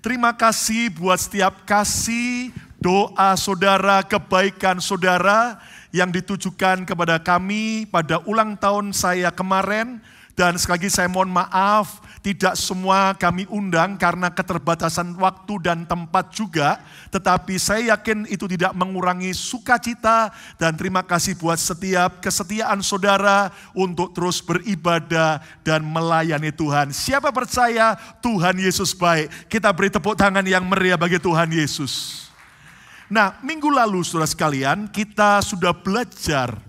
Terima kasih buat setiap kasih, doa saudara, kebaikan saudara yang ditujukan kepada kami pada ulang tahun saya kemarin. Dan sekali lagi saya mohon maaf, tidak semua kami undang karena keterbatasan waktu dan tempat juga. Tetapi saya yakin itu tidak mengurangi sukacita. Dan terima kasih buat setiap kesetiaan saudara untuk terus beribadah dan melayani Tuhan. Siapa percaya Tuhan Yesus baik? Kita beri tepuk tangan yang meriah bagi Tuhan Yesus. Nah, minggu lalu saudara sekalian kita sudah belajar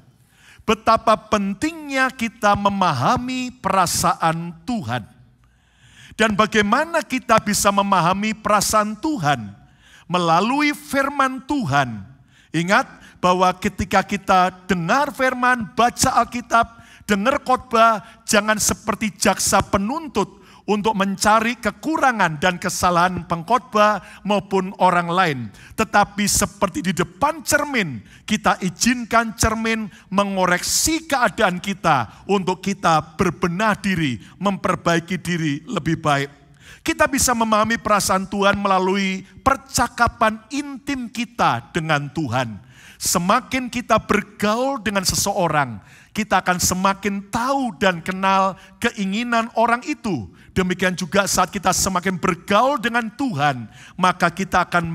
betapa pentingnya kita memahami perasaan Tuhan. Dan bagaimana kita bisa memahami perasaan Tuhan? Melalui firman Tuhan. Ingat bahwa ketika kita dengar firman, baca Alkitab, dengar khotbah, jangan seperti jaksa penuntut untuk mencari kekurangan dan kesalahan pengkhotbah maupun orang lain. Tetapi seperti di depan cermin, kita izinkan cermin mengoreksi keadaan kita untuk kita berbenah diri, memperbaiki diri lebih baik. Kita bisa memahami perasaan Tuhan melalui percakapan intim kita dengan Tuhan. Semakin kita bergaul dengan seseorang, kita akan semakin tahu dan kenal keinginan orang itu. Demikian juga saat kita semakin bergaul dengan Tuhan, maka kita akan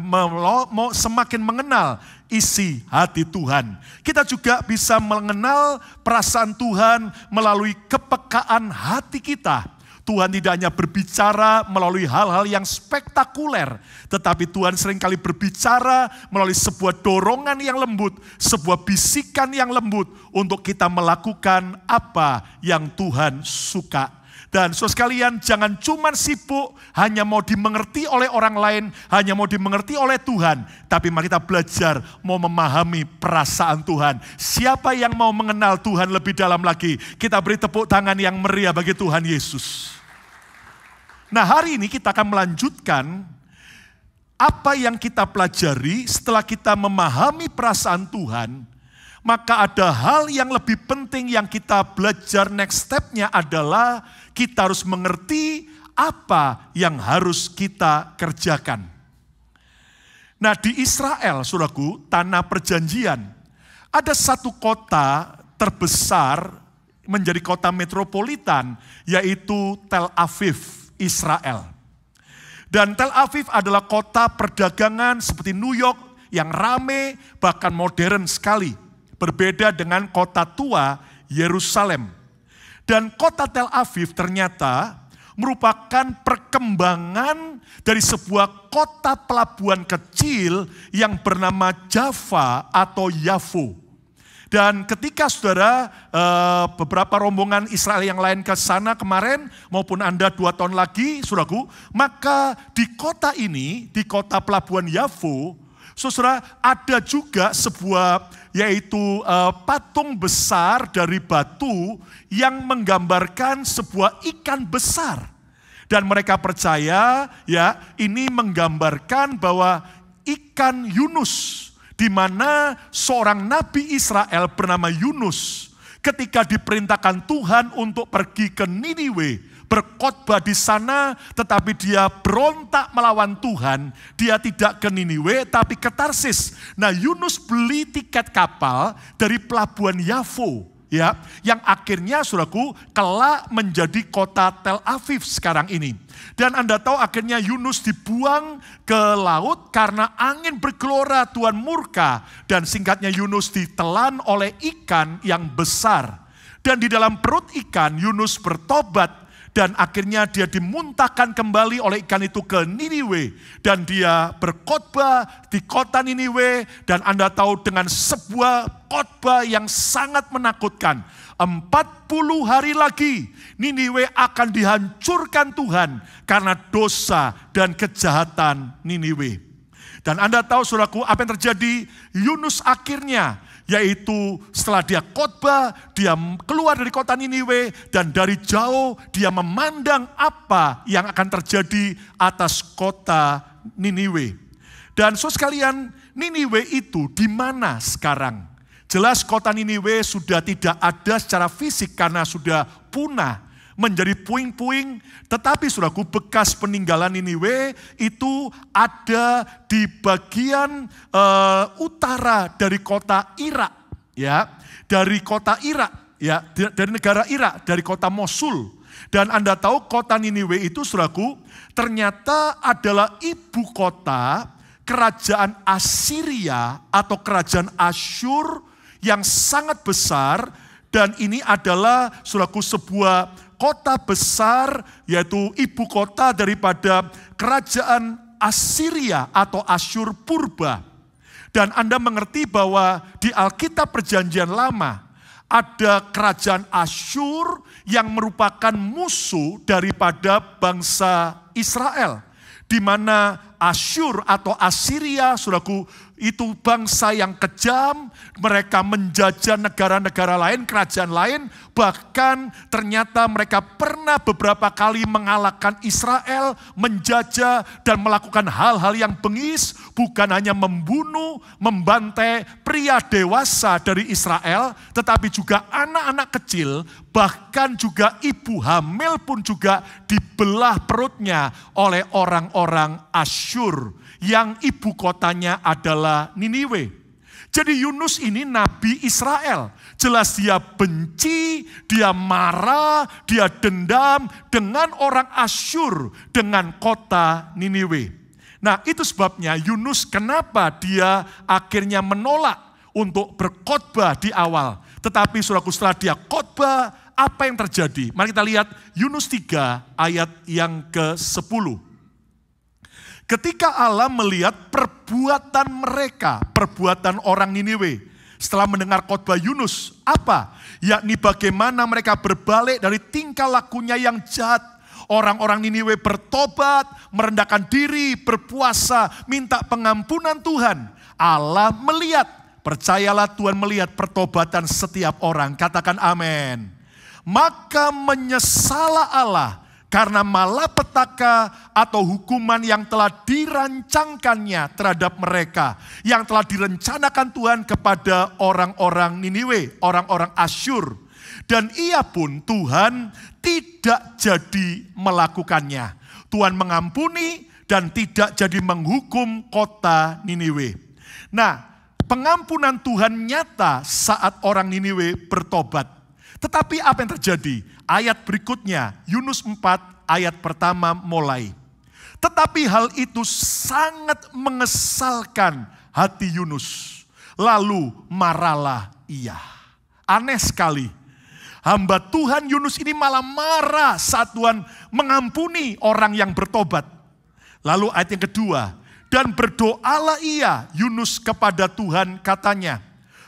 semakin mengenal isi hati Tuhan. Kita juga bisa mengenal perasaan Tuhan melalui kepekaan hati kita. Tuhan tidak hanya berbicara melalui hal-hal yang spektakuler, tetapi Tuhan seringkali berbicara melalui sebuah dorongan yang lembut, sebuah bisikan yang lembut untuk kita melakukan apa yang Tuhan suka. Dan saudara sekalian, jangan cuma sibuk hanya mau dimengerti oleh orang lain, hanya mau dimengerti oleh Tuhan. Tapi mari kita belajar mau memahami perasaan Tuhan. Siapa yang mau mengenal Tuhan lebih dalam lagi? Kita beri tepuk tangan yang meriah bagi Tuhan Yesus. Nah, hari ini kita akan melanjutkan apa yang kita pelajari setelah kita memahami perasaan Tuhan. Maka ada hal yang lebih penting yang kita belajar, next step-nya adalah kita harus mengerti apa yang harus kita kerjakan. Nah, di Israel, saudaraku, tanah perjanjian, ada satu kota terbesar menjadi kota metropolitan, yaitu Tel Aviv, Israel. Dan Tel Aviv adalah kota perdagangan seperti New York yang rame, bahkan modern sekali. Berbeda dengan kota tua Yerusalem. Dan kota Tel Aviv ternyata merupakan perkembangan dari sebuah kota pelabuhan kecil yang bernama Jaffa atau Yafo. Dan ketika saudara beberapa rombongan Israel yang lain ke sana kemarin maupun Anda 2 tahun lagi, saudaraku, maka di kota ini, di kota pelabuhan Yafo, saudara, ada juga sebuah yaitu patung besar dari batu yang menggambarkan sebuah ikan besar. Dan mereka percaya ya ini menggambarkan bahwa ikan Yunus, di mana seorang nabi Israel bernama Yunus ketika diperintahkan Tuhan untuk pergi ke Niniwe, berkhotbah di sana, tetapi dia berontak melawan Tuhan. Dia tidak ke Niniwe, tapi ke Tarsis. Nah, Yunus beli tiket kapal dari pelabuhan Yafo, ya, yang akhirnya, saudaraku, kelak menjadi kota Tel Aviv sekarang ini. Dan Anda tahu akhirnya Yunus dibuang ke laut karena angin bergelora, Tuhan murka. Dan singkatnya Yunus ditelan oleh ikan yang besar. Dan di dalam perut ikan Yunus bertobat. Dan akhirnya dia dimuntahkan kembali oleh ikan itu ke Niniwe. Dan dia berkhotbah di kota Niniwe. Dan Anda tahu dengan sebuah khotbah yang sangat menakutkan. 40 hari lagi Niniwe akan dihancurkan Tuhan karena dosa dan kejahatan Niniwe. Dan Anda tahu saudaraku apa yang terjadi? Yunus akhirnya, yaitu setelah dia khotbah, dia keluar dari kota Niniwe dan dari jauh dia memandang apa yang akan terjadi atas kota Niniwe. Dan saudara sekalian, Niniwe itu di mana sekarang? Jelas kota Niniwe sudah tidak ada secara fisik karena sudah punah. menjadi puing-puing, tetapi saudaraku bekas peninggalan Niniwe itu ada di bagian utara dari kota Irak, ya, dari kota Irak, ya, dari negara Irak, dari kota Mosul. Dan Anda tahu kota Niniwe itu saudaraku ternyata adalah ibu kota kerajaan Assyria atau kerajaan Asyur yang sangat besar, dan ini adalah saudaraku sebuah kota besar, yaitu ibu kota daripada kerajaan Assyria atau Asyur purba. Dan Anda mengerti bahwa di Alkitab Perjanjian Lama ada kerajaan Asyur yang merupakan musuh daripada bangsa Israel, di mana Asyur atau Assyria, saudaraku, itu bangsa yang kejam, mereka menjajah negara-negara lain, kerajaan lain, bahkan ternyata mereka pernah beberapa kali mengalahkan Israel, menjajah dan melakukan hal-hal yang bengis, bukan hanya membunuh, membantai pria dewasa dari Israel, tetapi juga anak-anak kecil, bahkan juga ibu hamil pun juga dibelah perutnya oleh orang-orang Asyur, yang ibu kotanya adalah Niniwe. Jadi Yunus ini nabi Israel. Jelas dia benci, dia marah, dia dendam dengan orang Asyur, dengan kota Niniwe. Nah, itu sebabnya Yunus kenapa dia akhirnya menolak untuk berkhotbah di awal. Tetapi saudaraku, setelah dia khotbah, apa yang terjadi? Mari kita lihat Yunus 3 ayat yang ke-10. Ketika Allah melihat perbuatan mereka, perbuatan orang Niniwe, setelah mendengar khotbah Yunus, apa? Yakni bagaimana mereka berbalik dari tingkah lakunya yang jahat. Orang-orang Niniwe bertobat, merendahkan diri, berpuasa, minta pengampunan Tuhan. Allah melihat, percayalah Tuhan melihat pertobatan setiap orang. Katakan amin. Maka menyesalah Allah karena malapetaka atau hukuman yang telah dirancangkannya terhadap mereka, yang telah direncanakan Tuhan kepada orang-orang Niniwe, orang-orang Asyur. Dan ia pun Tuhan tidak jadi melakukannya. Tuhan mengampuni dan tidak jadi menghukum kota Niniwe. Nah, pengampunan Tuhan nyata saat orang Niniwe bertobat. Tetapi apa yang terjadi? Ayat berikutnya, Yunus 4 ayat pertama mulai. Tetapi hal itu sangat mengesalkan hati Yunus. Lalu marahlah ia. Aneh sekali. Hamba Tuhan Yunus ini malah marah saat Tuhan mengampuni orang yang bertobat. Lalu ayat yang kedua, dan berdoalah ia, Yunus, kepada Tuhan, katanya,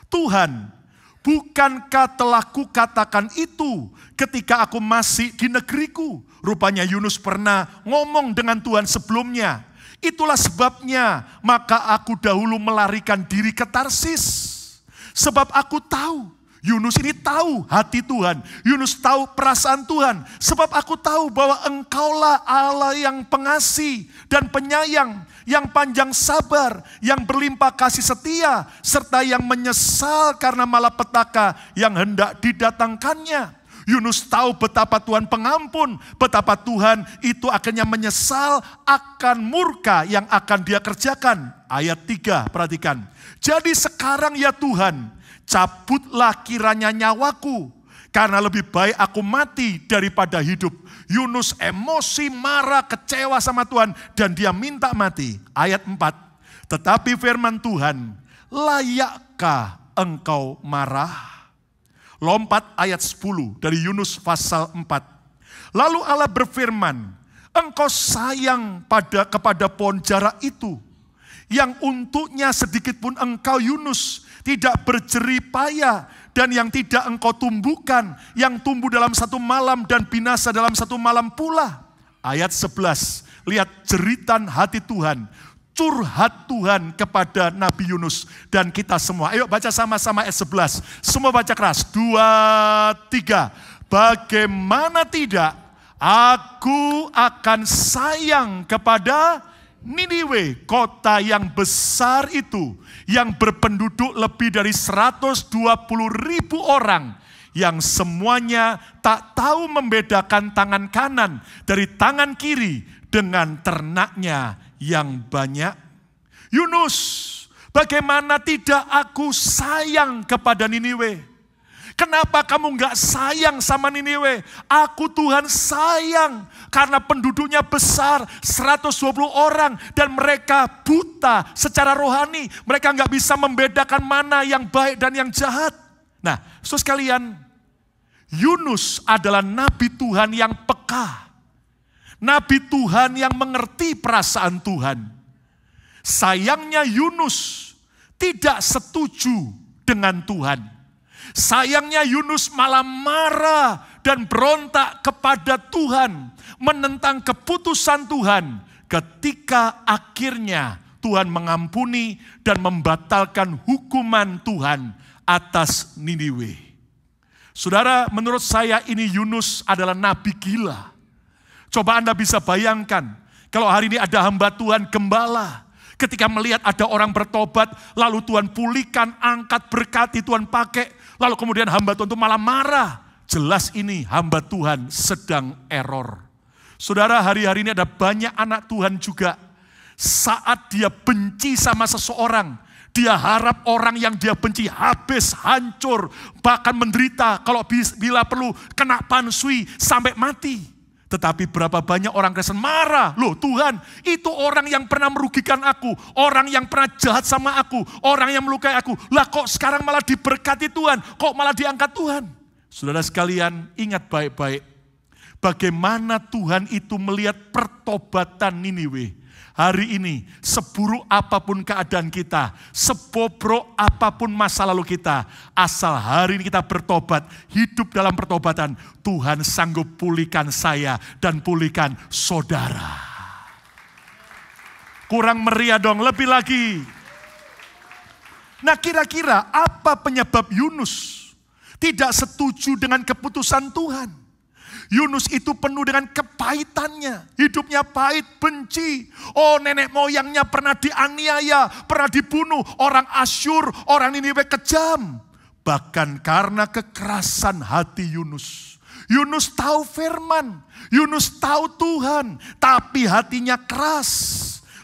Tuhan, bukankah telah kukatakan itu ketika aku masih di negeriku? Rupanya Yunus pernah ngomong dengan Tuhan sebelumnya. Itulah sebabnya maka aku dahulu melarikan diri ke Tarsis. Sebab aku tahu, Yunus ini tahu hati Tuhan. Yunus tahu perasaan Tuhan. Sebab aku tahu bahwa Engkaulah Allah yang pengasih dan penyayang, yang panjang sabar, yang berlimpah kasih setia, serta yang menyesal karena malapetaka yang hendak didatangkannya. Yunus tahu betapa Tuhan pengampun, betapa Tuhan itu akhirnya menyesal akan murka yang akan dia kerjakan. Ayat 3, perhatikan. Jadi sekarang ya Tuhan, cabutlah kiranya nyawaku, karena lebih baik aku mati daripada hidup. Yunus emosi, marah, kecewa sama Tuhan, dan dia minta mati. Ayat 4, tetapi firman Tuhan, layakkah engkau marah? Lompat ayat 10 dari Yunus pasal 4. Lalu Allah berfirman, engkau sayang kepada pohon jara itu, yang untuknya sedikit pun engkau Yunus tidak berjerih payah, dan yang tidak engkau tumbuhkan, yang tumbuh dalam satu malam dan binasa dalam satu malam pula. Ayat 11, lihat jeritan hati Tuhan, curhat Tuhan kepada Nabi Yunus dan kita semua. Ayo baca sama-sama ayat 11. Semua baca keras. 2, 3. Bagaimana tidak, aku akan sayang kepada Niniwe, kota yang besar itu, yang berpenduduk lebih dari 120.000 orang, yang semuanya tak tahu membedakan tangan kanan dari tangan kiri dengan ternaknya yang banyak. Yunus, bagaimana tidak aku sayang kepada Niniwe? Kenapa kamu enggak sayang sama Niniwe? Aku Tuhan sayang karena penduduknya besar, 120 orang, dan mereka buta secara rohani. Mereka enggak bisa membedakan mana yang baik dan yang jahat. Nah, saudara sekalian, Yunus adalah nabi Tuhan yang peka. Nabi Tuhan yang mengerti perasaan Tuhan. Sayangnya Yunus tidak setuju dengan Tuhan. Sayangnya Yunus malah marah dan berontak kepada Tuhan, menentang keputusan Tuhan ketika akhirnya Tuhan mengampuni dan membatalkan hukuman Tuhan atas Niniwe. Saudara, menurut saya ini Yunus adalah nabi gila. Coba Anda bisa bayangkan, kalau hari ini ada hamba Tuhan gembala, ketika melihat ada orang bertobat, lalu Tuhan pulihkan, angkat, berkati, Tuhan pakai, lalu kemudian hamba Tuhan itu malah marah. Jelas ini hamba Tuhan sedang error. Saudara, hari-hari ini ada banyak anak Tuhan juga, saat dia benci sama seseorang, dia harap orang yang dia benci habis, hancur, bahkan menderita, kalau bila perlu kena pansui sampai mati. Tetapi berapa banyak orang Kristen marah, loh Tuhan, itu orang yang pernah merugikan aku, orang yang pernah jahat sama aku, orang yang melukai aku. Lah kok sekarang malah diberkati Tuhan, kok malah diangkat Tuhan? Saudara sekalian, ingat baik-baik, bagaimana Tuhan itu melihat pertobatan Niniwe. Hari ini, seburuk apapun keadaan kita, sebobrok apapun masa lalu kita, asal hari ini kita bertobat, hidup dalam pertobatan, Tuhan sanggup pulihkan saya dan pulihkan saudara. Kurang meriah dong, lebih lagi. Nah, kira-kira apa penyebab Yunus tidak setuju dengan keputusan Tuhan? Yunus itu penuh dengan kepahitannya. Hidupnya pahit, benci. Oh, nenek moyangnya pernah dianiaya, pernah dibunuh. Orang Asyur, orang Niniwe kejam. Bahkan karena kekerasan hati Yunus. Yunus tahu firman, Yunus tahu Tuhan, tapi hatinya keras.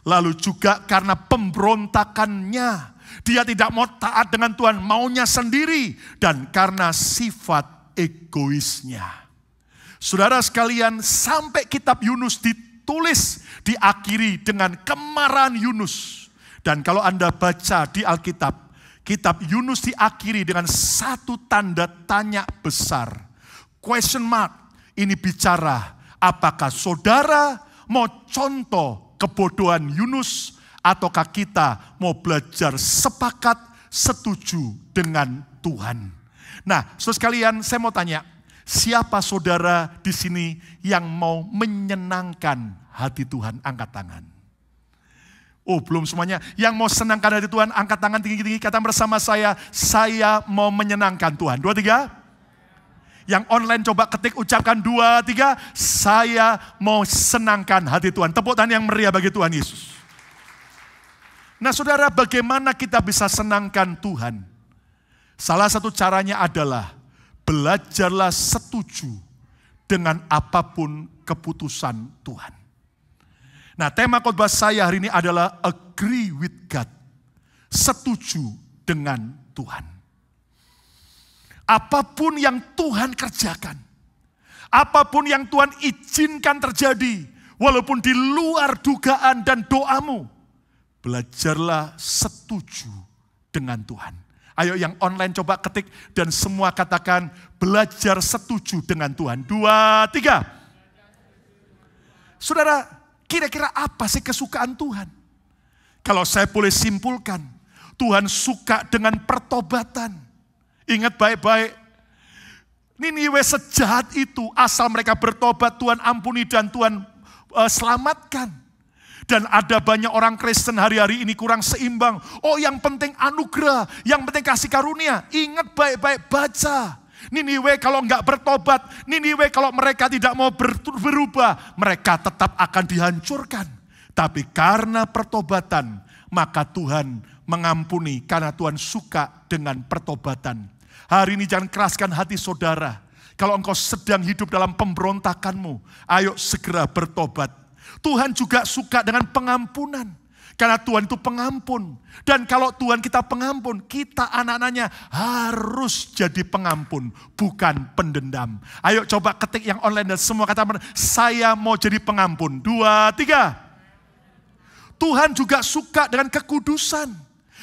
Lalu juga karena pemberontakannya. Dia tidak mau taat dengan Tuhan, maunya sendiri. Dan karena sifat egoisnya. Saudara sekalian, sampai kitab Yunus ditulis, diakhiri dengan kemarahan Yunus. Dan kalau Anda baca di Alkitab, kitab Yunus diakhiri dengan satu tanda tanya besar. Question mark, ini bicara apakah saudara mau contoh kebodohan Yunus, ataukah kita mau belajar sepakat setuju dengan Tuhan. Nah, saudara sekalian, saya mau tanya, siapa saudara di sini yang mau menyenangkan hati Tuhan? Angkat tangan. Oh, belum semuanya. Yang mau senangkan hati Tuhan, angkat tangan tinggi-tinggi. Kata bersama saya mau menyenangkan Tuhan. 2, 3. Yang online coba ketik, ucapkan 2, 3. Saya mau senangkan hati Tuhan. Tepuk tangan yang meriah bagi Tuhan Yesus. Nah saudara, bagaimana kita bisa senangkan Tuhan? Salah satu caranya adalah belajarlah setuju dengan apapun keputusan Tuhan. Nah, tema khotbah saya hari ini adalah agree with God. Setuju dengan Tuhan. Apapun yang Tuhan kerjakan, apapun yang Tuhan izinkan terjadi, walaupun di luar dugaan dan doamu, belajarlah setuju dengan Tuhan. Ayo yang online coba ketik dan semua katakan belajar setuju dengan Tuhan. 2, 3. Saudara, kira-kira apa sih kesukaan Tuhan? Kalau saya boleh simpulkan, Tuhan suka dengan pertobatan. Ingat baik-baik, Niniwe sejahat itu, asal mereka bertobat Tuhan ampuni dan Tuhan selamatkan. Dan ada banyak orang Kristen hari-hari ini kurang seimbang. Oh, yang penting anugerah, yang penting kasih karunia. Ingat baik-baik, baca. Niniwe kalau enggak bertobat, Niniwe kalau mereka tidak mau berubah, mereka tetap akan dihancurkan. Tapi karena pertobatan, maka Tuhan mengampuni karena Tuhan suka dengan pertobatan. Hari ini jangan keraskan hati saudara. Kalau engkau sedang hidup dalam pemberontakanmu, ayo segera bertobat. Tuhan juga suka dengan pengampunan. Karena Tuhan itu pengampun. Dan kalau Tuhan kita pengampun, kita anak-anaknya harus jadi pengampun, bukan pendendam. Ayo coba ketik yang online dan semua kata, saya mau jadi pengampun. 2, 3. Tuhan juga suka dengan kekudusan.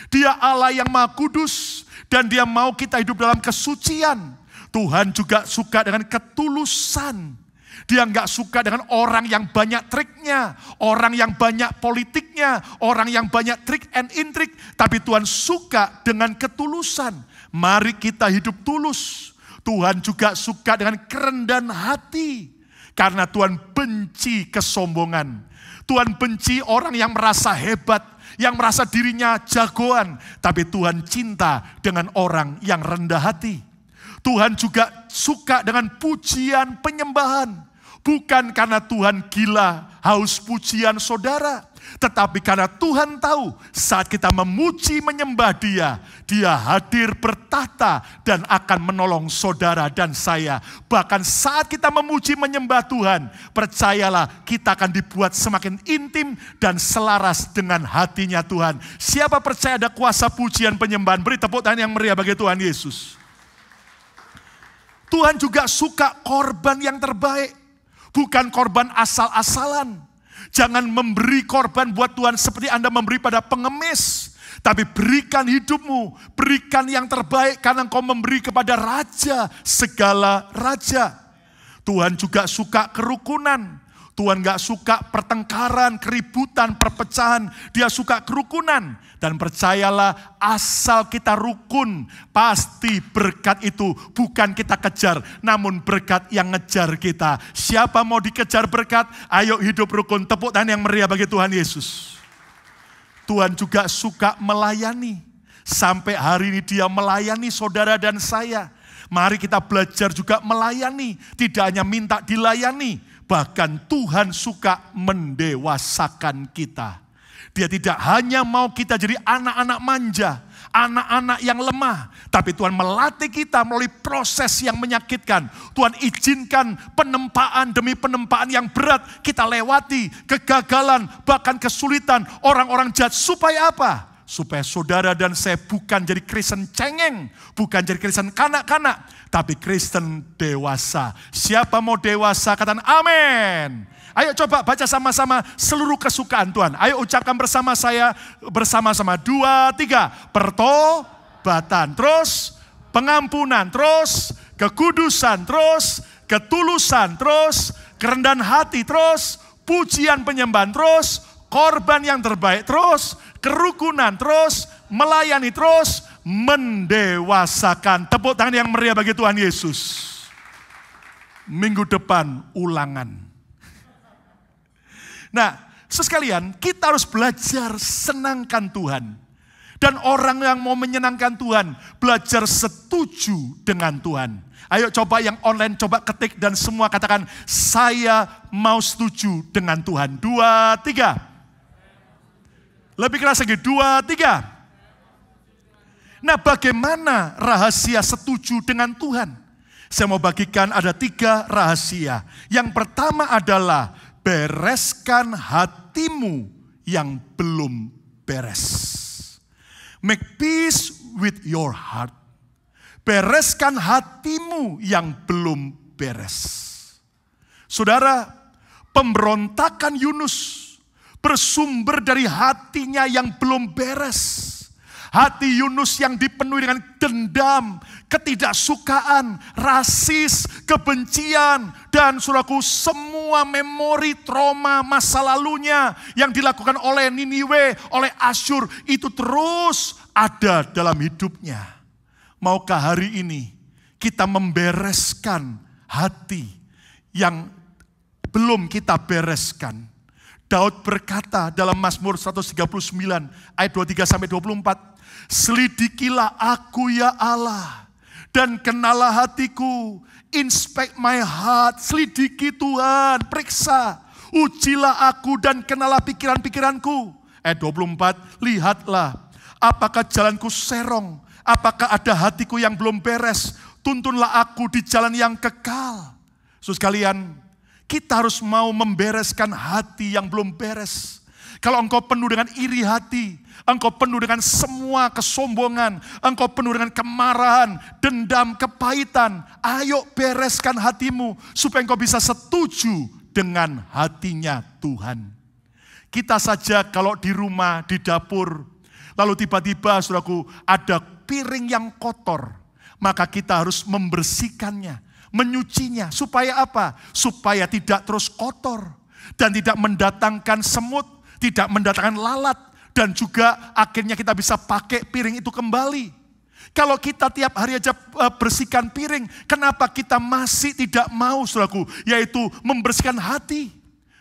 Dia Allah yang Maha Kudus dan Dia mau kita hidup dalam kesucian. Tuhan juga suka dengan ketulusan. Dia nggak suka dengan orang yang banyak triknya, orang yang banyak politiknya, orang yang banyak trik and intrik. Tapi Tuhan suka dengan ketulusan. Mari kita hidup tulus. Tuhan juga suka dengan kerendahan hati. Karena Tuhan benci kesombongan. Tuhan benci orang yang merasa hebat, yang merasa dirinya jagoan. Tapi Tuhan cinta dengan orang yang rendah hati. Tuhan juga suka dengan pujian penyembahan. Bukan karena Tuhan gila haus pujian saudara. Tetapi karena Tuhan tahu saat kita memuji menyembah Dia, Dia hadir bertahta dan akan menolong saudara dan saya. Bahkan saat kita memuji menyembah Tuhan, percayalah kita akan dibuat semakin intim dan selaras dengan hatinya Tuhan. Siapa percaya ada kuasa pujian penyembahan? Beri tepuk tangan yang meriah bagi Tuhan Yesus. Tuhan juga suka korban yang terbaik. Bukan korban asal-asalan. Jangan memberi korban buat Tuhan seperti Anda memberi pada pengemis. Tapi berikan hidupmu, berikan yang terbaik karena engkau memberi kepada Raja, segala Raja. Tuhan juga suka kerukunan. Tuhan gak suka pertengkaran, keributan, perpecahan. Dia suka kerukunan. Dan percayalah asal kita rukun, pasti berkat itu bukan kita kejar, namun berkat yang ngejar kita. Siapa mau dikejar berkat? Ayo hidup rukun. Tepuk tangan yang meriah bagi Tuhan Yesus. Tuhan juga suka melayani. Sampai hari ini Dia melayani saudara dan saya. Mari kita belajar juga melayani. Tidak hanya minta dilayani, bahkan Tuhan suka mendewasakan kita. Dia tidak hanya mau kita jadi anak-anak manja, anak-anak yang lemah. Tapi Tuhan melatih kita melalui proses yang menyakitkan. Tuhan izinkan penempaan demi penempaan yang berat kita lewati. Kegagalan, bahkan kesulitan, orang-orang jahat. Supaya apa? Supaya saudara dan saya bukan jadi Kristen cengeng, bukan jadi Kristen kanak-kanak, tapi Kristen dewasa. Siapa mau dewasa? Katakan amin. Ayo coba baca sama-sama seluruh kesukaan Tuhan. Ayo ucapkan bersama saya, bersama-sama. 2, 3. Pertobatan, terus pengampunan, terus kekudusan, terus ketulusan, terus kerendahan hati, terus pujian penyembahan, terus korban yang terbaik, terus kerukunan, terus melayani, terus mendewasakan. Tepuk tangan yang meriah bagi Tuhan Yesus. Minggu depan ulangan. Nah, sekalian, kita harus belajar senangkan Tuhan. Dan orang yang mau menyenangkan Tuhan, belajar setuju dengan Tuhan. Ayo coba yang online, coba ketik dan semua katakan, saya mau setuju dengan Tuhan. 2, 3. Lebih keras lagi, 2, 3. Nah, bagaimana rahasia setuju dengan Tuhan? Saya mau bagikan ada 3 rahasia. Yang pertama adalah bereskan hatimu yang belum beres. Make peace with your heart. Bereskan hatimu yang belum beres. Saudara, pemberontakan Yunus bersumber dari hatinya yang belum beres. Hati Yunus yang dipenuhi dengan dendam, ketidaksukaan, rasis, kebencian, dan saudaraku semua memori trauma masa lalunya yang dilakukan oleh Niniwe, oleh Asyur, itu terus ada dalam hidupnya. Maukah hari ini kita membereskan hati yang belum kita bereskan? Daud berkata dalam Mazmur 139 ayat 23-24, selidikilah aku ya Allah, dan kenalah hatiku, inspect my heart, selidiki Tuhan, periksa, ujilah aku dan kenalah pikiran-pikiranku. Ayat 24, lihatlah apakah jalanku serong, Apakah ada hatiku yang belum beres? Tuntunlah aku di jalan yang kekal. Saudara sekalian, kita harus mau membereskan hati yang belum beres. Kalau engkau penuh dengan iri hati, engkau penuh dengan semua kesombongan, engkau penuh dengan kemarahan, dendam, kepahitan, ayo bereskan hatimu supaya engkau bisa setuju dengan hatinya Tuhan. Kita saja kalau di rumah, di dapur, lalu tiba-tiba saudaraku ada piring yang kotor, maka kita harus membersihkannya, menyucinya. Supaya apa? Supaya tidak terus kotor dan tidak mendatangkan semut, tidak mendatangkan lalat, dan juga akhirnya kita bisa pakai piring itu kembali. Kalau kita tiap hari aja bersihkan piring, kenapa kita masih tidak mau, saudaraku, yaitu membersihkan hati?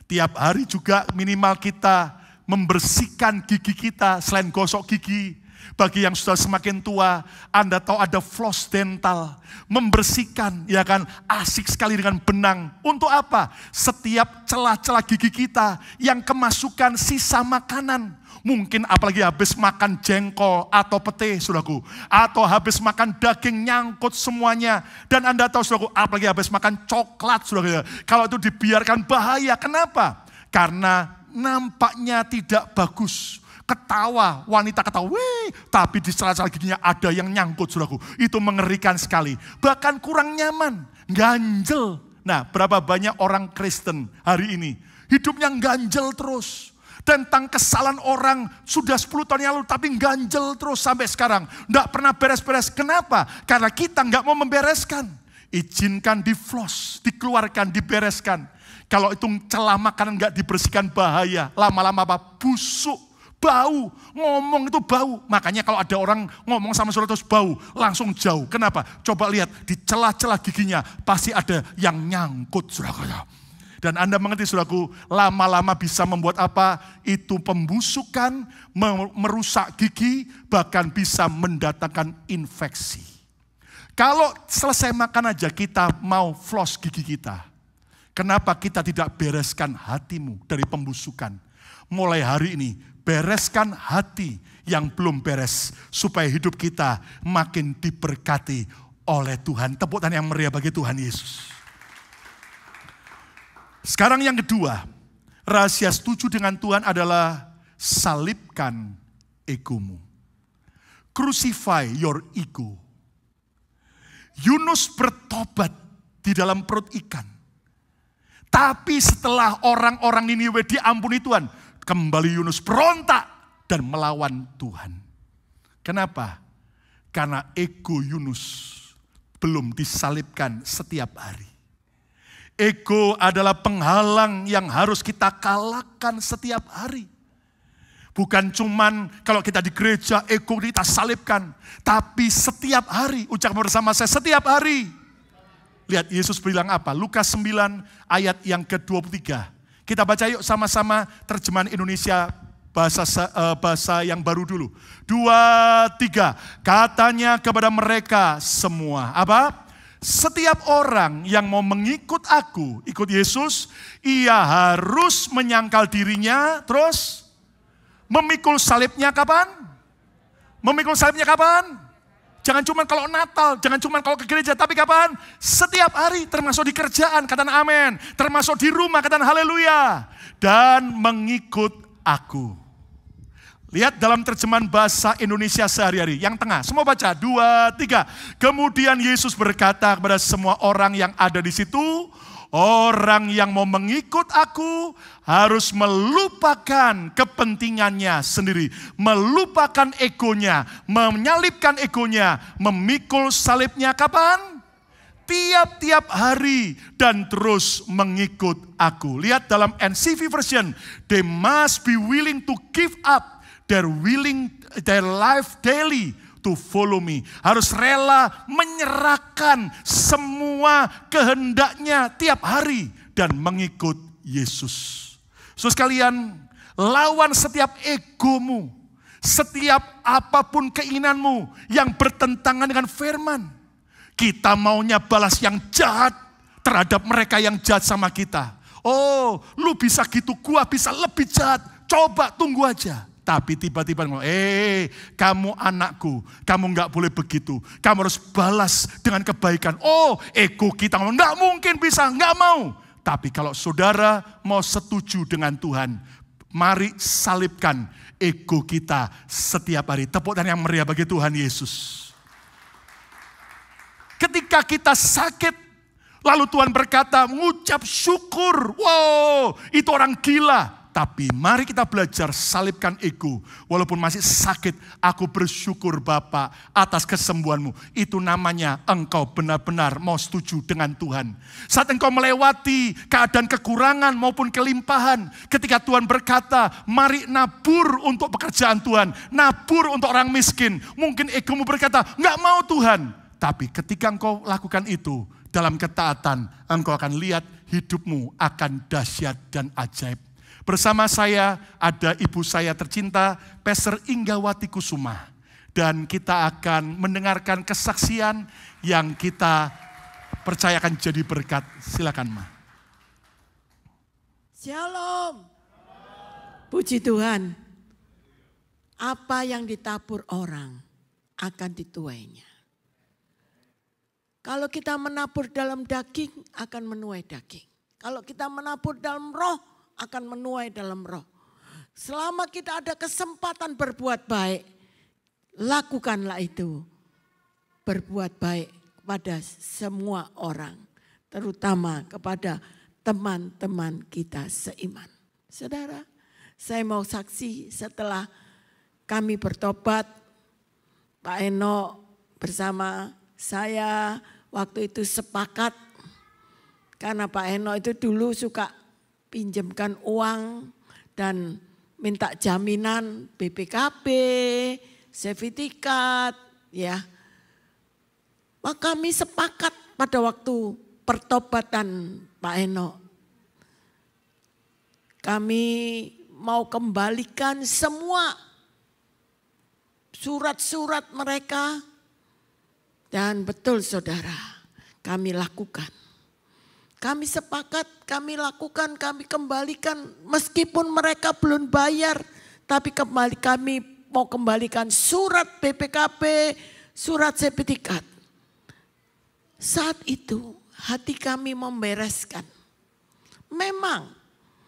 Tiap hari juga minimal kita membersihkan gigi kita selain gosok gigi. Bagi yang sudah semakin tua, Anda tahu ada floss dental, membersihkan, ya kan, asik sekali dengan benang. Untuk apa? Setiap celah-celah gigi kita yang kemasukan sisa makanan. Mungkin apalagi habis makan jengkol atau pete, saudaraku. Atau habis makan daging nyangkut semuanya. Dan Anda tahu, saudaraku, apalagi habis makan coklat, saudaraku. Kalau itu dibiarkan bahaya. Kenapa? Karena nampaknya tidak bagus. Ketawa, wanita ketawa, wih, tapi di celah-celah giginya ada yang nyangkut, saudaraku. Itu mengerikan sekali. Bahkan kurang nyaman, ganjel. Nah, berapa banyak orang Kristen hari ini, hidupnya ganjel terus. Tentang kesalahan orang sudah 10 tahun yang lalu, tapi ganjel terus sampai sekarang. Nggak pernah beres-beres. Kenapa? Karena kita nggak mau membereskan. Izinkan di floss, dikeluarkan, dibereskan. Kalau itu celah makanan nggak dibersihkan bahaya. Lama-lama apa? Busuk. Bau, ngomong itu bau. Makanya kalau ada orang ngomong sama saudara terus bau, langsung jauh. Kenapa? Coba lihat di celah-celah giginya pasti ada yang nyangkut, saudara. Dan Anda mengerti, saudaraku, lama-lama bisa membuat apa? Itu pembusukan, merusak gigi, bahkan bisa mendatangkan infeksi. Kalau selesai makan aja kita mau floss gigi kita, kenapa kita tidak bereskan hatimu dari pembusukan? Mulai hari ini, bereskan hati yang belum beres, supaya hidup kita makin diberkati oleh Tuhan. Tepuk tangan yang meriah bagi Tuhan Yesus. Sekarang yang kedua, rahasia setuju dengan Tuhan adalah salibkan egomu. Crucify your ego. Yunus bertobat di dalam perut ikan. Tapi setelah orang-orang Niniwe diampuni Tuhan, kembali Yunus berontak dan melawan Tuhan. Kenapa? Karena ego Yunus belum disalibkan setiap hari. Ego adalah penghalang yang harus kita kalahkan setiap hari. Bukan cuman kalau kita di gereja ego kita salibkan, tapi setiap hari. Ucapkan bersama saya, setiap hari. Lihat Yesus bilang apa? Lukas 9 ayat yang ke-23. Kita baca yuk sama-sama terjemahan Indonesia bahasa yang baru dulu. 2, 3. Katanya kepada mereka semua, apa? Setiap orang yang mau mengikut aku, ikut Yesus, ia harus menyangkal dirinya, terus memikul salibnya kapan? Memikul salibnya kapan? Jangan cuma kalau Natal, jangan cuma kalau ke gereja, tapi kapan? Setiap hari, termasuk di kerjaan, katakan amin. Termasuk di rumah, katakan haleluya. Dan mengikut aku. Lihat dalam terjemahan bahasa Indonesia sehari-hari. Yang tengah, semua baca. 2, 3. Kemudian Yesus berkata kepada semua orang yang ada di situ, orang yang mau mengikut aku harus melupakan kepentingannya sendiri. Melupakan egonya, menyalibkan egonya, memikul salibnya kapan? Tiap-tiap hari dan terus mengikut aku. Lihat dalam NCV version, they must be willing to give up their life daily to follow me. Harus rela menyerahkan semua kehendaknya tiap hari dan mengikut Yesus. Saudara sekalian, lawan setiap egomu, setiap apapun keinginanmu yang bertentangan dengan firman. Kita maunya balas yang jahat terhadap mereka yang jahat sama kita. Oh, lu bisa gitu, gua bisa lebih jahat. Coba tunggu aja. Tapi tiba-tiba ngomong, kamu anakku, kamu nggak boleh begitu. Kamu harus balas dengan kebaikan. Oh, ego kita ngomong, nggak mungkin bisa, nggak mau. Tapi kalau saudara mau setuju dengan Tuhan, mari salibkan ego kita setiap hari. Tepuk tangan yang meriah bagi Tuhan Yesus. Ketika kita sakit, lalu Tuhan berkata, mengucap syukur. Wow, itu orang gila. Tapi mari kita belajar salibkan ego. Walaupun masih sakit, aku bersyukur Bapa atas kesembuhanmu. Itu namanya engkau benar-benar mau setuju dengan Tuhan. Saat engkau melewati keadaan kekurangan maupun kelimpahan. Ketika Tuhan berkata, mari nabur untuk pekerjaan Tuhan. Nabur untuk orang miskin. Mungkin egomu berkata, enggak mau Tuhan. Tapi ketika engkau lakukan itu dalam ketaatan, engkau akan lihat hidupmu akan dahsyat dan ajaib. Bersama saya ada ibu saya tercinta, Pastor Inggawati Kusuma. Dan kita akan mendengarkan kesaksian yang kita percayakan jadi berkat. Silakan, Ma. Shalom. Puji Tuhan. Apa yang ditabur orang akan dituainya. Kalau kita menabur dalam daging akan menuai daging. Kalau kita menabur dalam roh akan menuai dalam roh. Selama kita ada kesempatan berbuat baik, lakukanlah itu. Berbuat baik kepada semua orang, terutama kepada teman-teman kita seiman. Saudara, saya mau saksi setelah kami bertobat, Pak Eno bersama saya waktu itu sepakat, karena Pak Eno itu dulu suka pinjamkan uang dan minta jaminan BPKB, sertifikat, ya. Maka kami sepakat pada waktu pertobatan Pak Eno. Kami mau kembalikan semua surat-surat mereka. Dan betul saudara, kami lakukan. Kami sepakat, kami lakukan, kami kembalikan meskipun mereka belum bayar. Tapi kami mau kembalikan surat BPKB, surat sertifikat. Saat itu hati kami membereskan. Memang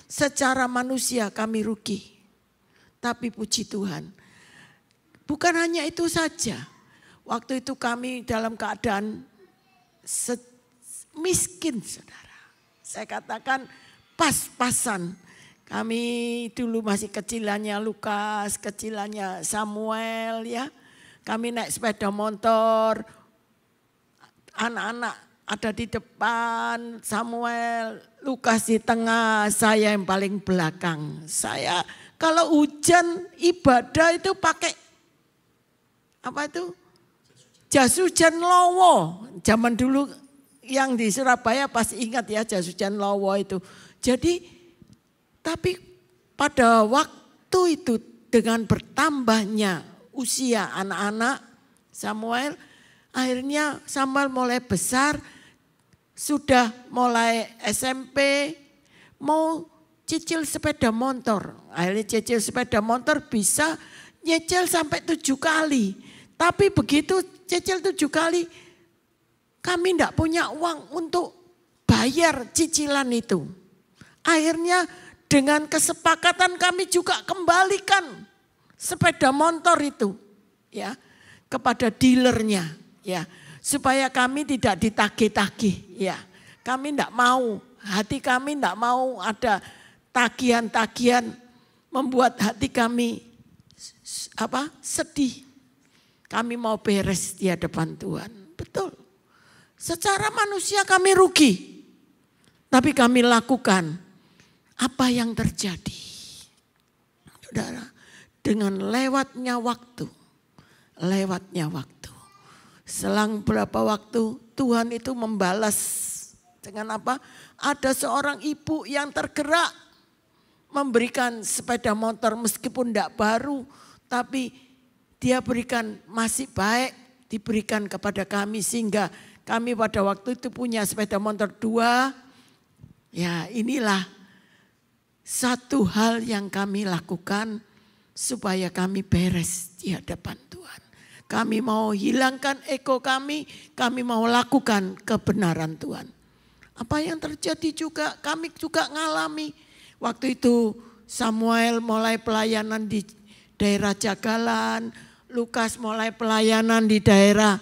secara manusia kami rugi. Tapi puji Tuhan, bukan hanya itu saja. Waktu itu kami dalam keadaan miskin saudara. Saya katakan pas-pasan. Kami dulu masih kecilannya Lukas, kecilannya Samuel ya. Kami naik sepeda motor, anak-anak ada di depan, Samuel, Lukas di tengah, saya yang paling belakang. Saya kalau hujan ibadah itu pakai apa itu? Jas hujan lowo. Zaman dulu yang di Surabaya pasti ingat ya jas hujan lowo itu. Jadi tapi pada waktu itu dengan bertambahnya usia anak-anak Samuel, akhirnya Samuel mulai besar, sudah mulai SMP, mau cicil sepeda motor. Akhirnya cicil sepeda motor bisa nyicil sampai 7 kali. Tapi begitu cicil 7 kali, kami tidak punya uang untuk bayar cicilan itu. Akhirnya dengan kesepakatan kami juga kembalikan sepeda motor itu ya kepada dealernya ya, supaya kami tidak ditagih-tagih ya. Kami tidak mau, hati kami tidak mau ada tagihan-tagihan membuat hati kami sedih. Kami mau beres di hadapan Tuhan. Betul. Secara manusia kami rugi. Tapi kami lakukan apa yang terjadi. Saudara, dengan lewatnya waktu. Selang berapa waktu Tuhan itu membalas dengan apa? Ada seorang ibu yang tergerak memberikan sepeda motor meskipun tidak baru. Tapi dia berikan masih baik, diberikan kepada kami sehingga kami pada waktu itu punya sepeda motor 2. Ya inilah satu hal yang kami lakukan supaya kami beres di hadapan Tuhan. Kami mau hilangkan ego kami mau lakukan kebenaran Tuhan. Apa yang terjadi juga, kami juga ngalami. Waktu itu Samuel mulai pelayanan di daerah Jagalan, Lukas mulai pelayanan di daerah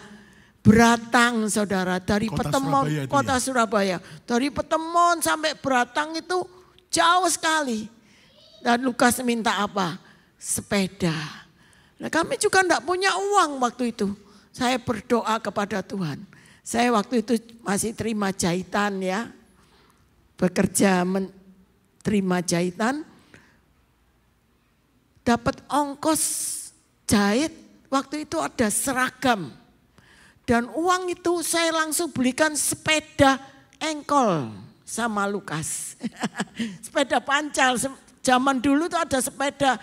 Beratang, saudara. Dari Petemon, kota Surabaya. Dari Petemon sampai Beratang itu jauh sekali. Dan Lukas minta apa? Sepeda. Nah, kami juga enggak punya uang waktu itu. Saya berdoa kepada Tuhan. Saya waktu itu masih terima jahitan ya. Bekerja terima jahitan. Dapat ongkos jahit. Waktu itu ada seragam. Dan uang itu saya langsung belikan sepeda engkol sama Lukas. Sepeda pancal. Zaman dulu tuh ada sepeda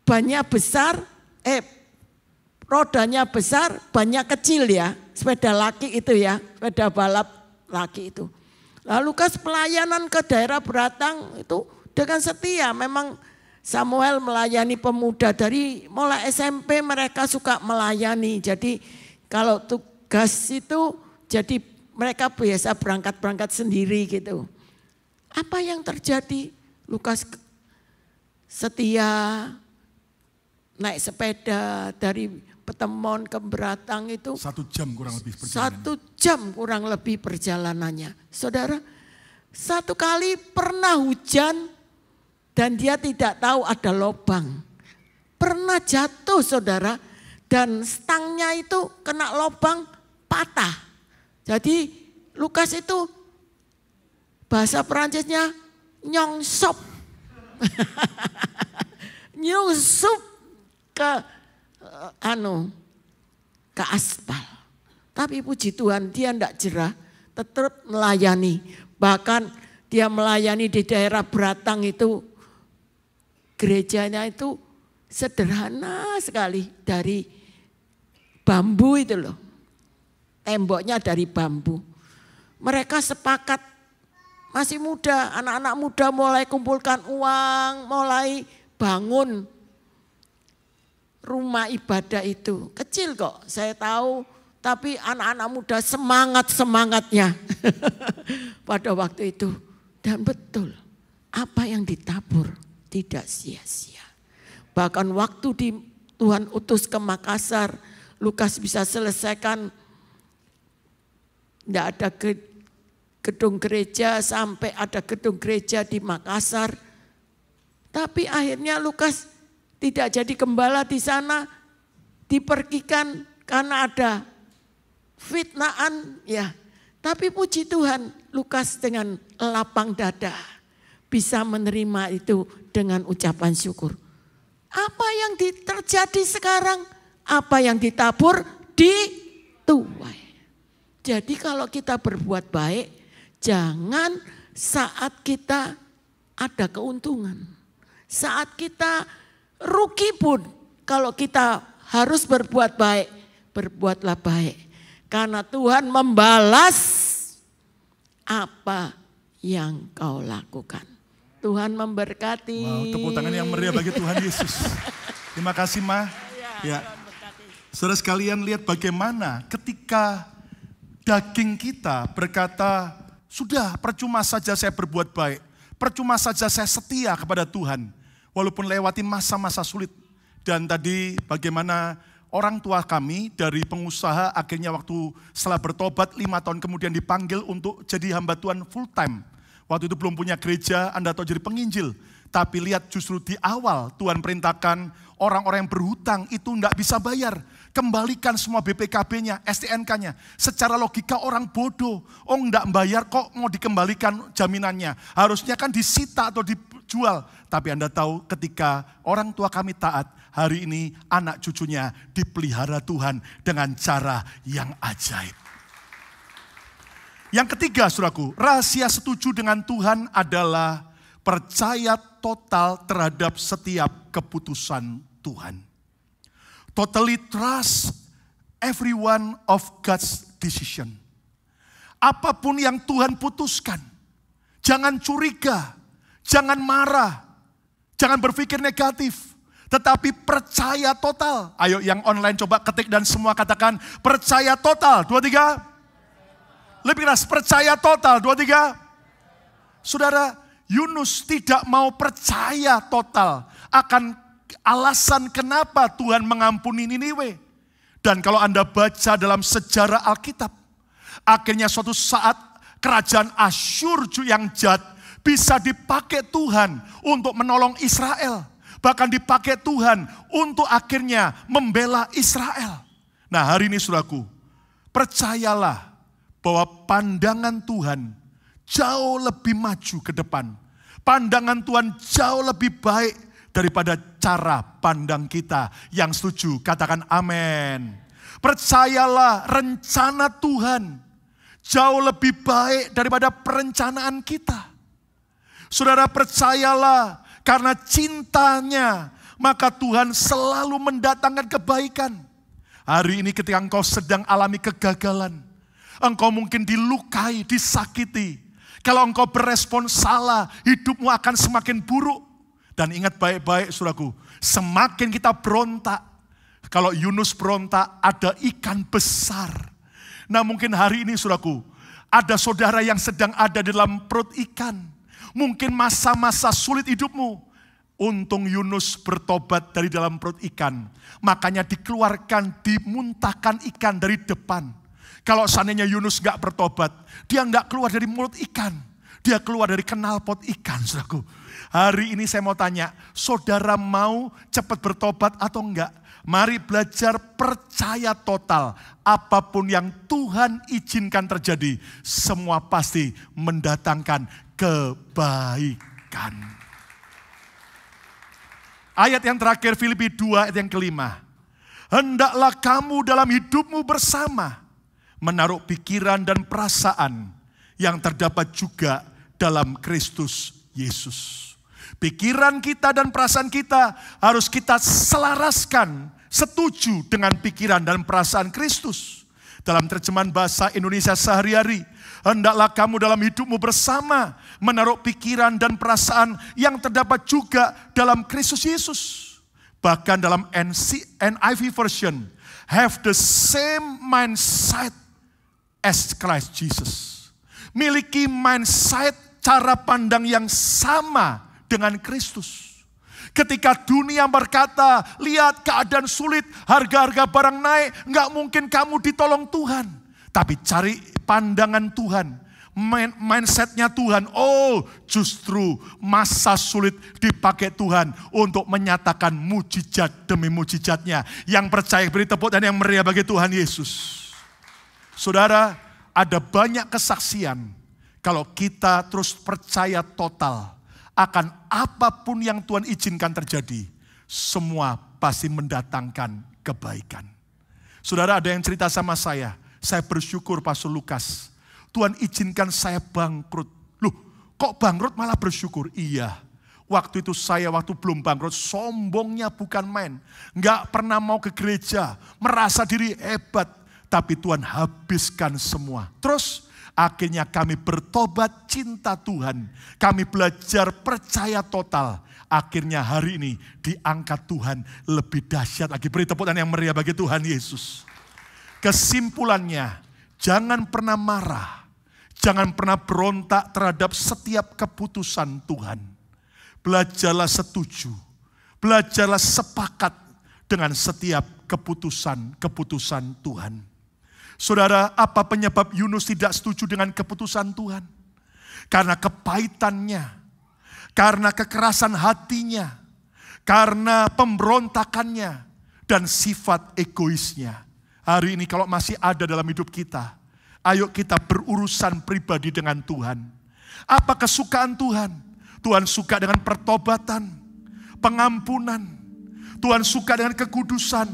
bannya besar, rodanya besar, bannya kecil ya. Sepeda laki itu ya, sepeda balap laki itu. Lalu Lukas pelayanan ke daerah Beratang itu dengan setia. Memang Samuel melayani pemuda dari mulai SMP mereka suka melayani. Jadi kalau tugas itu jadi mereka biasa berangkat-berangkat sendiri gitu. Apa yang terjadi? Lukas setia naik sepeda dari Petemon ke Beratang itu 1 jam kurang lebih perjalanan. 1 jam kurang lebih perjalanannya. Saudara, satu kali pernah hujan dan dia tidak tahu ada lubang. Pernah jatuh saudara dan stangnya itu kena lubang patah. Jadi Lukas itu bahasa Perancisnya nyongsop. Nyusup ke aspal. Tapi puji Tuhan dia tidak jerah, tetap melayani. Bahkan dia melayani di daerah Beratang itu gerejanya itu sederhana sekali dari bambu itu loh. Temboknya dari bambu. Mereka sepakat masih muda, anak-anak muda mulai kumpulkan uang, mulai bangun rumah ibadah itu. Kecil kok, saya tahu, tapi anak-anak muda semangat-semangatnya pada waktu itu. Dan betul, apa yang ditabur tidak sia-sia. Bahkan waktu Tuhan utus ke Makassar, Lukas bisa selesaikan, tidak ada gedung gereja sampai ada gedung gereja di Makassar. Tapi akhirnya Lukas tidak jadi gembala di sana, dipergikan karena ada fitnaan ya. Tapi puji Tuhan, Lukas dengan lapang dada bisa menerima itu dengan ucapan syukur. Apa yang terjadi sekarang? Apa yang ditabur dituai. Jadi kalau kita berbuat baik, jangan saat kita ada keuntungan. Saat kita rugi pun, kalau kita harus berbuat baik, berbuatlah baik. Karena Tuhan membalas apa yang kau lakukan. Tuhan memberkati. Wow, tepuk tangan yang meriah bagi Tuhan Yesus. Terima kasih Ma. Ya. Saudara sekalian lihat bagaimana ketika daging kita berkata, sudah percuma saja saya berbuat baik. Percuma saja saya setia kepada Tuhan. Walaupun lewatin masa-masa sulit. Dan tadi bagaimana orang tua kami dari pengusaha akhirnya waktu setelah bertobat 5 tahun kemudian dipanggil untuk jadi hamba Tuhan full time. Waktu itu belum punya gereja, Anda tahu jadi penginjil. Tapi lihat justru di awal Tuhan perintahkan orang-orang yang berhutang itu enggak bisa bayar. Kembalikan semua BPKB-nya, STNK-nya. Secara logika orang bodoh. Oh enggak bayar kok mau dikembalikan jaminannya. Harusnya kan disita atau dijual. Tapi Anda tahu ketika orang tua kami taat, hari ini anak cucunya dipelihara Tuhan dengan cara yang ajaib. Yang ketiga saudaraku, rahasia setuju dengan Tuhan adalah percaya total terhadap setiap keputusan Tuhan. Totally trust every one of God's decision. Apapun yang Tuhan putuskan, jangan curiga, jangan marah, jangan berpikir negatif. tetapi percaya total. Ayo yang online coba ketik dan semua katakan percaya total. 2, 3. Lebih keras, percaya total. 2, 3. Saudara, Yunus tidak mau percaya total akan alasan kenapa Tuhan mengampuni Niniwe. Dan kalau Anda baca dalam sejarah Alkitab, akhirnya suatu saat kerajaan Asyur yang jahat bisa dipakai Tuhan untuk menolong Israel. Bahkan dipakai Tuhan untuk akhirnya membela Israel. Nah hari ini saudaraku, percayalah bahwa pandangan Tuhan jauh lebih maju ke depan. Pandangan Tuhan jauh lebih baik daripada cara pandang kita. Yang setuju katakan amin. Percayalah rencana Tuhan jauh lebih baik daripada perencanaan kita. Saudara percayalah, karena cintanya, maka Tuhan selalu mendatangkan kebaikan. Hari ini ketika engkau sedang alami kegagalan, engkau mungkin dilukai, disakiti. Kalau engkau berespon salah, hidupmu akan semakin buruk. Dan ingat baik-baik saudaraku, semakin kita berontak, kalau Yunus berontak, ada ikan besar. Nah mungkin hari ini saudaraku, ada saudara yang sedang ada di dalam perut ikan. Mungkin masa-masa sulit hidupmu. Untung Yunus bertobat dari dalam perut ikan. Makanya dikeluarkan, dimuntahkan ikan dari depan. Kalau seandainya Yunus gak bertobat, dia gak keluar dari mulut ikan. Dia keluar dari knalpot ikan, saudaraku. Hari ini saya mau tanya, saudara mau cepat bertobat atau enggak? Mari belajar percaya total. Apapun yang Tuhan izinkan terjadi, semua pasti mendatangkan kebaikan. Ayat yang terakhir Filipi 2 ayat yang kelima. Hendaklah kamu dalam hidupmu bersama menaruh pikiran dan perasaan yang terdapat juga dalam Kristus Yesus. Pikiran kita dan perasaan kita harus kita selaraskan, setuju dengan pikiran dan perasaan Kristus. Dalam terjemahan bahasa Indonesia sehari-hari, hendaklah kamu dalam hidupmu bersama menaruh pikiran dan perasaan yang terdapat juga dalam Kristus Yesus. Bahkan dalam NIV version, have the same mindset as Christ Jesus. Miliki mindset, cara pandang yang sama dengan Kristus. Ketika dunia berkata, lihat keadaan sulit, harga-harga barang naik, nggak mungkin kamu ditolong Tuhan. Tapi cari pandangan Tuhan, mindsetnya Tuhan. Oh, justru masa sulit dipakai Tuhan untuk menyatakan mujizat demi mujizatnya. Yang percaya beri tepuk dan yang meriah bagi Tuhan Yesus. Saudara, ada banyak kesaksian kalau kita terus percaya total akan apapun yang Tuhan izinkan terjadi, semua pasti mendatangkan kebaikan. Saudara, ada yang cerita sama saya bersyukur Pastor Lukas, Tuhan izinkan saya bangkrut. Loh, kok bangkrut malah bersyukur? Iya, waktu itu waktu belum bangkrut, sombongnya bukan main. Nggak pernah mau ke gereja, merasa diri hebat, tapi Tuhan habiskan semua. Terus akhirnya kami bertobat cinta Tuhan. Kami belajar percaya total. Akhirnya hari ini diangkat Tuhan lebih dahsyat lagi. Beri tepuk tangan yang meriah bagi Tuhan Yesus. Kesimpulannya, jangan pernah marah. Jangan pernah berontak terhadap setiap keputusan Tuhan. Belajarlah setuju. Belajarlah sepakat dengan setiap keputusan Tuhan. Saudara, apa penyebab Yunus tidak setuju dengan keputusan Tuhan? Karena kepahitannya, karena kekerasan hatinya, karena pemberontakannya, dan sifat egoisnya. Hari ini kalau masih ada dalam hidup kita, ayo kita berurusan pribadi dengan Tuhan. Apa kesukaan Tuhan? Tuhan suka dengan pertobatan, pengampunan. Tuhan suka dengan kekudusan,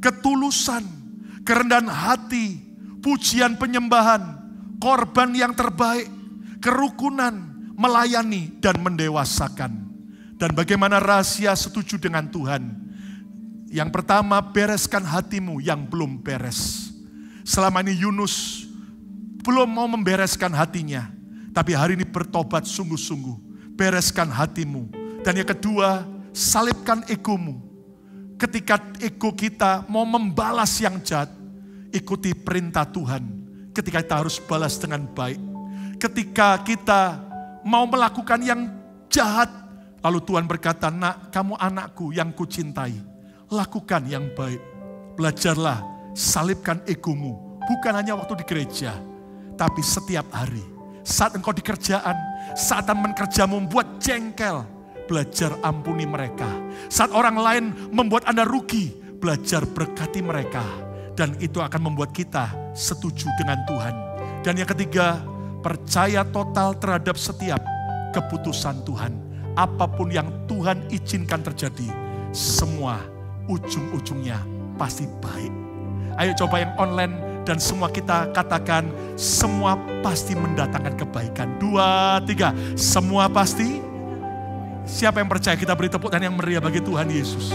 ketulusan, kerendahan hati, pujian penyembahan, korban yang terbaik, kerukunan, melayani dan mendewasakan. Dan bagaimana rahasia setuju dengan Tuhan? Yang pertama, bereskan hatimu yang belum beres. Selama ini Yunus belum mau membereskan hatinya, tapi hari ini bertobat sungguh-sungguh. Bereskan hatimu. Dan yang kedua, salibkan egomu. Ketika ego kita mau membalas yang jahat, ikuti perintah Tuhan. Ketika kita harus balas dengan baik. Ketika kita mau melakukan yang jahat, lalu Tuhan berkata, nak, kamu anakku yang kucintai. Lakukan yang baik. Belajarlah, salibkan egomu. Bukan hanya waktu di gereja, tapi setiap hari. Saat engkau di kerjaan, saat teman kerjamu membuat jengkel, belajar ampuni mereka. Saat orang lain membuat Anda rugi, belajar berkati mereka. Dan itu akan membuat kita setuju dengan Tuhan. Dan yang ketiga, percaya total terhadap setiap keputusan Tuhan. Apapun yang Tuhan izinkan terjadi, semua ujung-ujungnya pasti baik. Ayo coba yang online dan semua kita katakan, semua pasti mendatangkan kebaikan. 2, 3, semua pasti. Siapa yang percaya? Kita beri tepuk tangan yang meriah bagi Tuhan Yesus.